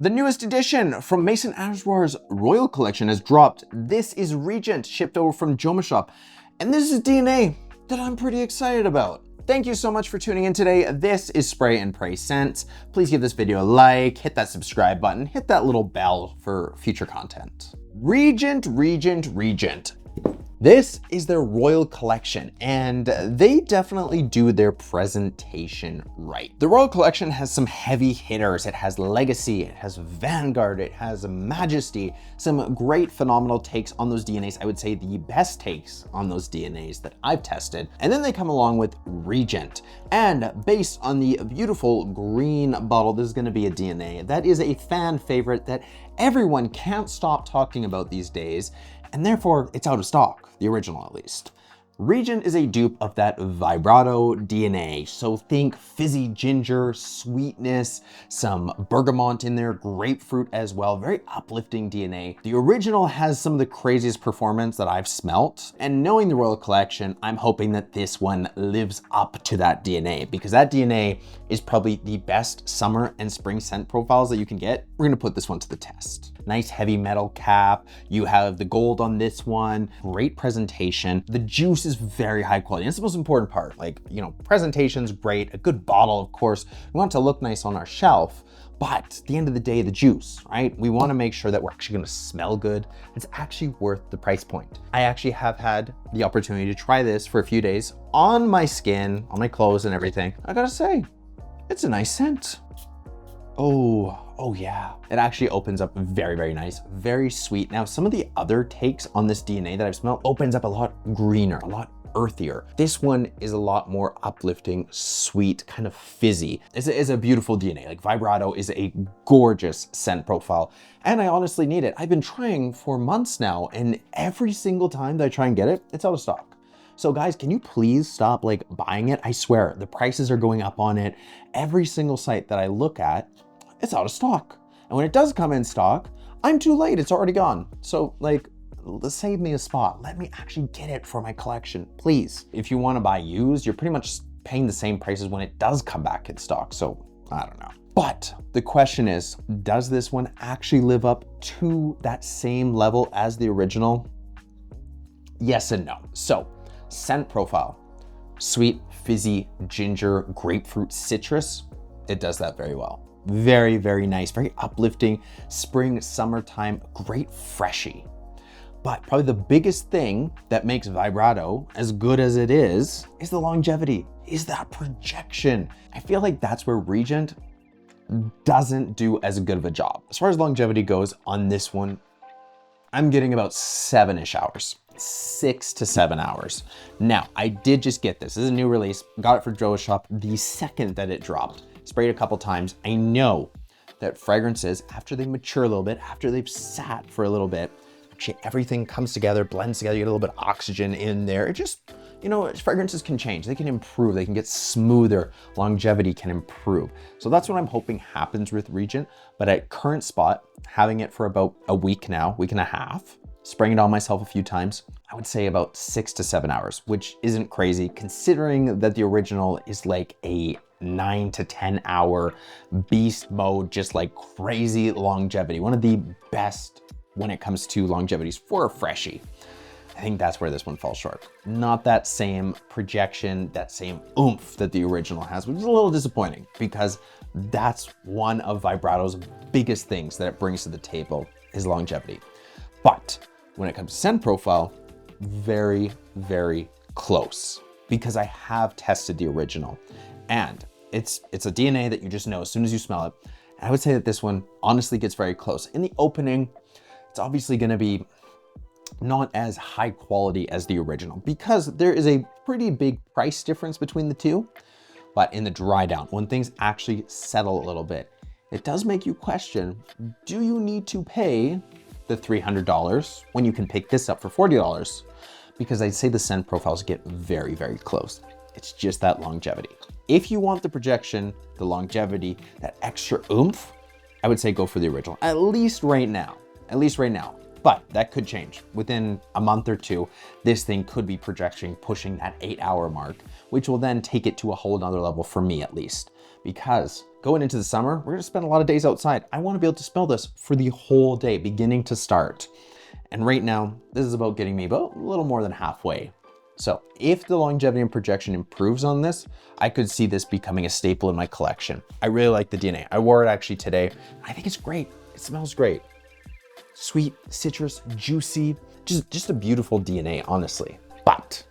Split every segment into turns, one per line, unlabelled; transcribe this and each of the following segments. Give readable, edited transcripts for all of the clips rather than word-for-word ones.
The newest edition from Maison Asrar's Royal Collection has dropped. This is Regent, shipped over from Joma Shop. And this is DNA that I'm pretty excited about. Thank you so much for tuning in today. This is Spray and Pray Scents. Please give this video a like, hit that subscribe button, hit that little bell for future content. Regent. This is their Royal Collection, and they definitely do their presentation right. The Royal Collection has some heavy hitters. It has Legacy, it has Vanguard, it has Majesty, some great phenomenal takes on those DNAs. I would say the best takes on those DNAs that I've tested. And then they come along with Regent. And based on the beautiful green bottle, this is gonna be a DNA that is a fan favorite that everyone can't stop talking about these days, and therefore it's out of stock, the original at least. Regent is a dupe of that Vibrato DNA, so think fizzy ginger, sweetness, some bergamot in there, grapefruit as well, very uplifting DNA. The original has some of the craziest performance that I've smelt, and knowing the Royal Collection, I'm hoping that this one lives up to that DNA, because that DNA is probably the best summer and spring scent profiles that you can get. We're gonna put this one to the test. Nice heavy metal cap, you have the gold on this one, great presentation. The juice is very high quality. That's the most important part. Like, you know, presentation's great, a good bottle, of course. We want it to look nice on our shelf, but at the end of the day, the juice, right? We wanna make sure that we're actually gonna smell good. It's actually worth the price point. I actually have had the opportunity to try this for a few days on my skin, on my clothes and everything. I gotta say, it's a nice scent. Oh yeah. It actually opens up very, very nice, very sweet. Now, some of the other takes on this DNA that I've smelled opens up a lot greener, a lot earthier. This one is a lot more uplifting, sweet, kind of fizzy. It's a beautiful DNA. Like, Vibrato is a gorgeous scent profile, and I honestly need it. I've been trying for months now, and every single time that I try and get it, it's out of stock. So guys, can you please stop like buying it? I swear, the prices are going up on it. Every single site that I look at, it's out of stock. And when it does come in stock, I'm too late, it's already gone. So like, save me a spot. Let me actually get it for my collection, please. If you wanna buy used, you're pretty much paying the same prices when it does come back in stock. So I don't know. But the question is, does this one actually live up to that same level as the original? Yes and no. So, scent profile, sweet, fizzy, ginger, grapefruit, citrus, it does that very well. Very, very nice, very uplifting, spring, summertime, great freshy. But probably the biggest thing that makes Vibrato as good as it is the longevity, is that projection. I feel like that's where Regent doesn't do as good of a job. As far as longevity goes on this one, I'm getting about 7-ish hours. 6 to 7 hours. Now, I did just get this. This is a new release. Got it for Joma Shop the second that it dropped. Sprayed a couple times. I know that fragrances, after they mature a little bit, after they've sat for a little bit, actually everything comes together, blends together, you get a little bit of oxygen in there. It just, you know, fragrances can change. They can improve, they can get smoother, longevity can improve. So that's what I'm hoping happens with Regent. But at current spot, having it for about a week now, week and a half, spraying it on myself a few times, I would say about 6 to 7 hours, which isn't crazy considering that the original is like a 9 to 10 hour beast mode, just like crazy longevity. One of the best when it comes to longevities for a freshie. I think that's where this one falls short. Not that same projection, that same oomph that the original has, which is a little disappointing because that's one of Vibrato's biggest things that it brings to the table is longevity. But when it comes to scent profile, very, very close because I have tested the original and it's a DNA that you just know as soon as you smell it. And I would say that this one honestly gets very close. In the opening, it's obviously gonna be not as high quality as the original because there is a pretty big price difference between the two. But in the dry down, when things actually settle a little bit, it does make you question, do you need to pay the $300 when you can pick this up for $40? Because I'd say the scent profiles get very, very close. It's just that longevity. If you want the projection, the longevity, that extra oomph, I would say go for the original, at least right now. But that could change. Within a month or two, this thing could be pushing that 8-hour mark, which will then take it to a whole nother level for me at least. because going into the summer, we're gonna spend a lot of days outside. I wanna be able to smell this for the whole day, beginning to start. And right now, this is about getting me about a little more than halfway. So if the longevity and projection improves on this, I could see this becoming a staple in my collection. I really like the DNA. I wore it actually today. I think it's great. It smells great. Sweet, citrus, juicy, just a beautiful DNA, honestly. But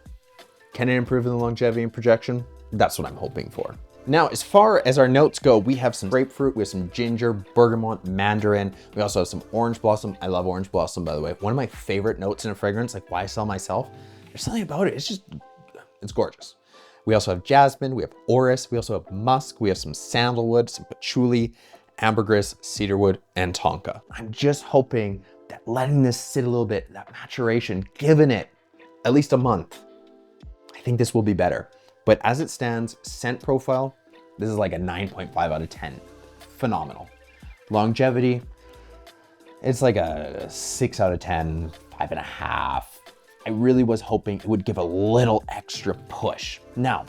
can it improve in the longevity and projection? That's what I'm hoping for. Now, as far as our notes go, we have some grapefruit, we have some ginger, bergamot, mandarin. We also have some orange blossom. I love orange blossom, by the way. One of my favorite notes in a fragrance, like why I sell myself, there's something about it. It's gorgeous. We also have jasmine, we have orris, we also have musk, we have some sandalwood, some patchouli, ambergris, cedarwood, and tonka. I'm just hoping that letting this sit a little bit, that maturation, giving it at least a month, I think this will be better. But as it stands, scent profile, this is like a 9.5 out of 10. Phenomenal. Longevity, it's like a 6 out of 10, 5.5. I really was hoping it would give a little extra push. Now,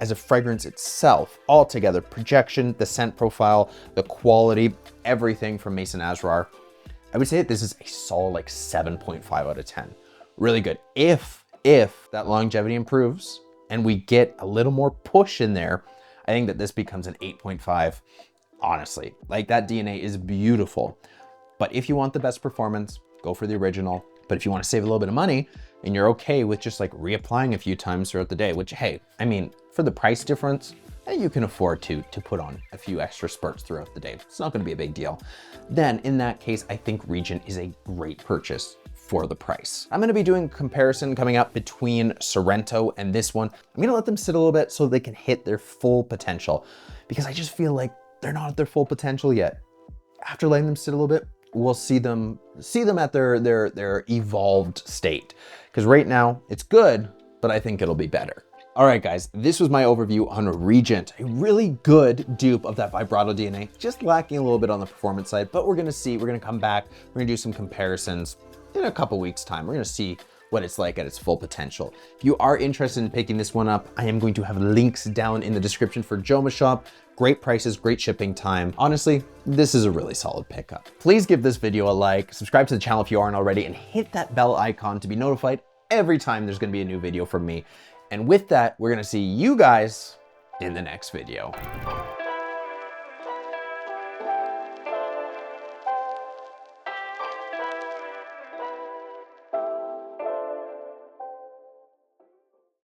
as a fragrance itself, altogether, projection, the scent profile, the quality, everything from Maison Asrar, I would say that this is a solid like 7.5 out of 10. Really good. If that longevity improves and we get a little more push in there, I think that this becomes an 8.5. Honestly, like that DNA is beautiful. But if you want the best performance, go for the original. But if you want to save a little bit of money and you're okay with just like reapplying a few times throughout the day, which, hey, I mean, for the price difference, you can afford to put on a few extra spurts throughout the day. It's not going to be a big deal. Then in that case, I think Regent is a great purchase for the price. I'm going to be doing a comparison coming up between Sorrento and this one. I'm going to let them sit a little bit so they can hit their full potential, because I just feel like they're not at their full potential yet. After letting them sit a little bit, we'll see them at their evolved state. Because right now it's good, but I think it'll be better. All right, guys, this was my overview on Regent, a really good dupe of that Vibrato DNA, just lacking a little bit on the performance side, but we're gonna see, we're gonna come back, we're gonna do some comparisons in a couple weeks time. We're gonna see what it's like at its full potential. If you are interested in picking this one up, I am going to have links down in the description for Joma Shop. Great prices, great shipping time. Honestly, this is a really solid pickup. Please give this video a like, subscribe to the channel if you aren't already, and hit that bell icon to be notified every time there's gonna be a new video from me. And with that, we're gonna see you guys in the next video.